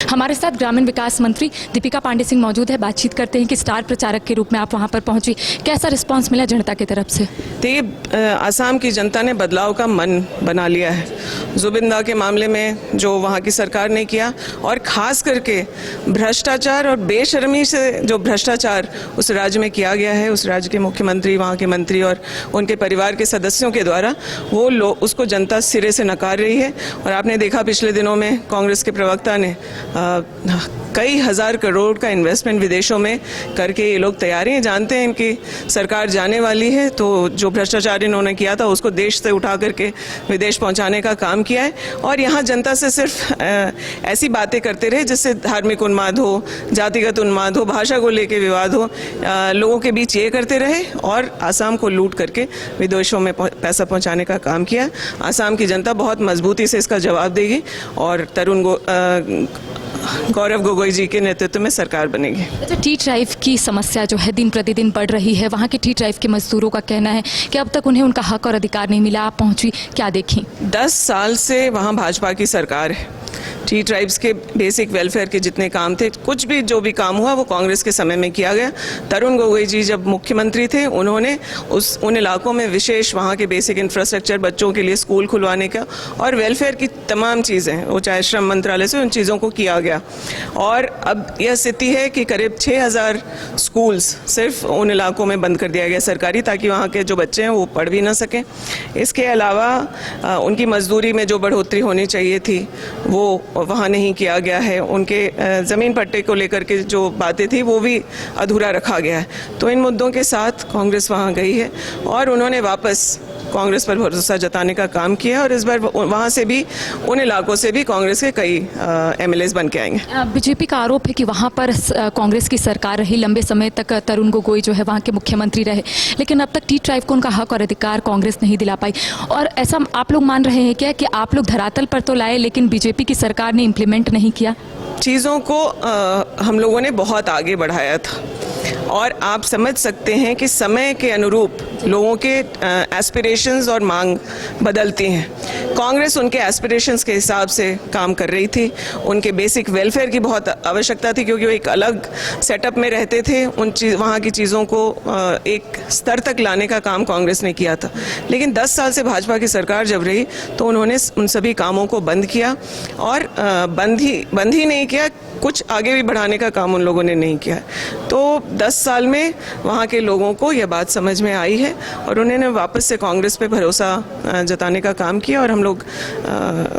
हमारे साथ ग्रामीण विकास मंत्री दीपिका पांडे सिंह मौजूद है। बातचीत करते हैं कि स्टार प्रचारक के रूप में आप वहां पर पहुंची, कैसा रिस्पांस मिला जनता की तरफ से? देखिए, आसाम की जनता ने बदलाव का मन बना लिया है। जुबिंदा के मामले में जो वहाँ की सरकार ने किया, और ख़ास करके भ्रष्टाचार और बेशर्मी से जो भ्रष्टाचार उस राज्य में किया गया है, उस राज्य के मुख्यमंत्री, वहाँ के मंत्री और उनके परिवार के सदस्यों के द्वारा, वो लोग उसको जनता सिरे से नकार रही है। और आपने देखा पिछले दिनों में कांग्रेस के प्रवक्ता ने कई हज़ार करोड़ का इन्वेस्टमेंट विदेशों में करके ये लोग तैयारी हैं, जानते हैं इनकी सरकार जाने वाली है, तो जो भ्रष्टाचार इन्होंने किया था उसको देश से उठा करके विदेश पहुंचाने का काम किया है। और यहाँ जनता से सिर्फ ऐसी बातें करते रहे जिससे धार्मिक उन्माद हो, जातिगत उन्माद हो, भाषा को लेकर विवाद हो, लोगों के बीच ये करते रहे और आसाम को लूट करके विदेशों में पैसा पहुँचाने का काम किया। आसाम की जनता बहुत मजबूती से इसका जवाब देगी और गौरव गोगोई जी के नेतृत्व में सरकार बनेगी। अच्छा, टी ड्राइव की समस्या जो है दिन प्रतिदिन बढ़ रही है। वहाँ के टी ड्राइव के मजदूरों का कहना है कि अब तक उन्हें उनका हक और अधिकार नहीं मिला। आप पहुँची, क्या देखी? 10 साल से वहाँ भाजपा की सरकार है। टी ट्राइब्स के बेसिक वेलफेयर के जितने काम थे, कुछ भी जो भी काम हुआ वो कांग्रेस के समय में किया गया। तरुण गोगोई जी जब मुख्यमंत्री थे, उन्होंने उन इलाकों में विशेष वहाँ के बेसिक इंफ्रास्ट्रक्चर, बच्चों के लिए स्कूल खुलवाने का और वेलफेयर की तमाम चीज़ें, वो चाहे श्रम मंत्रालय से, उन चीज़ों को किया गया। और अब यह स्थिति है कि करीब 6000 स्कूल्स सिर्फ उन इलाकों में बंद कर दिया गया सरकारी, ताकि वहाँ के जो बच्चे हैं वो पढ़ भी ना सकें। इसके अलावा उनकी मजदूरी में जो बढ़ोतरी होनी चाहिए थी वो वहाँ नहीं किया गया है। उनके ज़मीन पट्टे को लेकर के जो बातें थी वो भी अधूरा रखा गया है। तो इन मुद्दों के साथ कांग्रेस वहाँ गई है और उन्होंने वापस कांग्रेस पर भरोसा जताने का काम किया, और इस बार वहाँ से भी, उन इलाकों से भी कांग्रेस के कई एमएलएस बन के आएंगे। बीजेपी का आरोप है कि वहाँ पर कांग्रेस की सरकार रही, लंबे समय तक तरुण गोगोई जो है वहाँ के मुख्यमंत्री रहे, लेकिन अब तक टी ट्राइब को उनका हक और अधिकार कांग्रेस नहीं दिला पाई। और ऐसा आप लोग मान रहे हैं क्या कि आप लोग धरातल पर तो लाए लेकिन बीजेपी की सरकार ने इम्प्लीमेंट नहीं किया? चीज़ों को हम लोगों ने बहुत आगे बढ़ाया था, और आप समझ सकते हैं कि समय के अनुरूप लोगों के एस्पिरेशंस और मांग बदलती हैं। कांग्रेस उनके एस्पिरेशंस के हिसाब से काम कर रही थी। उनके बेसिक वेलफेयर की बहुत आवश्यकता थी, क्योंकि वो एक अलग सेटअप में रहते थे। वहाँ की चीज़ों को एक स्तर तक लाने का काम कांग्रेस ने किया था। लेकिन 10 साल से भाजपा की सरकार जब रही तो उन्होंने उन सभी कामों को बंद किया, और बंद ही नहीं किया, कुछ आगे भी बढ़ाने का काम उन लोगों ने नहीं किया। तो 10 साल में वहाँ के लोगों को यह बात समझ में आई है और उन्होंने वापस से कांग्रेस पे भरोसा जताने का काम किया, और हम लोग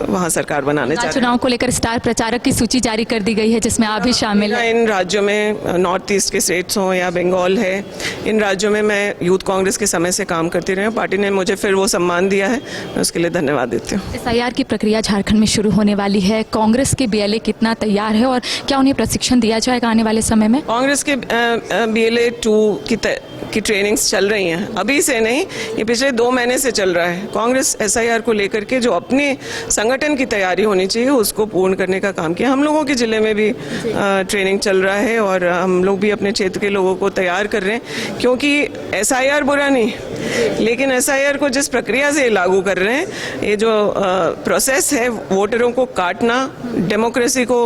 वहाँ सरकार बनाने चाहते हैं। चुनाव को लेकर स्टार प्रचारक की सूची जारी कर दी गई है जिसमें आप भी शामिल हैं। इन राज्यों में, नॉर्थ ईस्ट के स्टेट्स हों या बंगाल है, इन राज्यों में मैं यूथ कांग्रेस के समय से काम करती रही हूँ। पार्टी ने मुझे फिर वो सम्मान दिया है, मैं उसके लिए धन्यवाद देती हूँ। SIR की प्रक्रिया झारखंड में शुरू होने वाली है। कांग्रेस के BLA कितना तैयार है और क्या उन्हें प्रशिक्षण दिया जाएगा आने वाले समय में? कांग्रेस के BLA 2 की ट्रेनिंग्स चल रही हैं, अभी से नहीं, ये पिछले 2 महीने से चल रहा है। कांग्रेस SIR को लेकर के जो अपने संगठन की तैयारी होनी चाहिए उसको पूर्ण करने का काम किया। हम लोगों के ज़िले में भी ट्रेनिंग चल रहा है, और हम लोग भी अपने क्षेत्र के लोगों को तैयार कर रहे हैं, क्योंकि SIR बुरा नहीं, लेकिन SIR को जिस प्रक्रिया से लागू कर रहे हैं, ये जो प्रोसेस है, वोटरों को काटना, डेमोक्रेसी को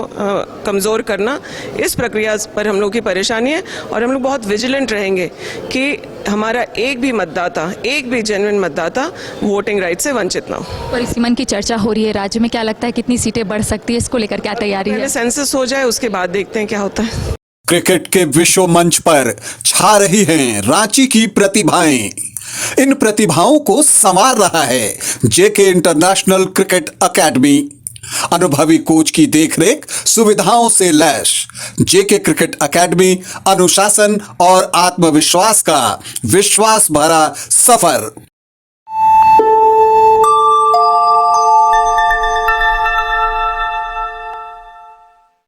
कमज़ोर करना, इस प्रक्रिया पर हम लोग की परेशानी है। और हम लोग बहुत विजिलेंट रहेंगे कि हमारा एक भी मतदाता, एक भी जेन्युइन मतदाता वोटिंग राइट से वंचित ना हो। परिसीमन की चर्चा हो रही है राज्य में, क्या लगता है कितनी सीटें बढ़ सकती है? इसको लेकर क्या तैयारी है? पहले सेंसस हो जाए, उसके बाद देखते हैं क्या होता है। क्रिकेट के विश्व मंच पर छा रही हैं रांची की प्रतिभाएं। इन प्रतिभाओं को संवार रहा है JK इंटरनेशनल क्रिकेट एकेडमी। अनुभवी कोच की देखरेख, सुविधाओं से लैस JK क्रिकेट एकेडमी अनुशासन और आत्मविश्वास का विश्वास भरा सफर।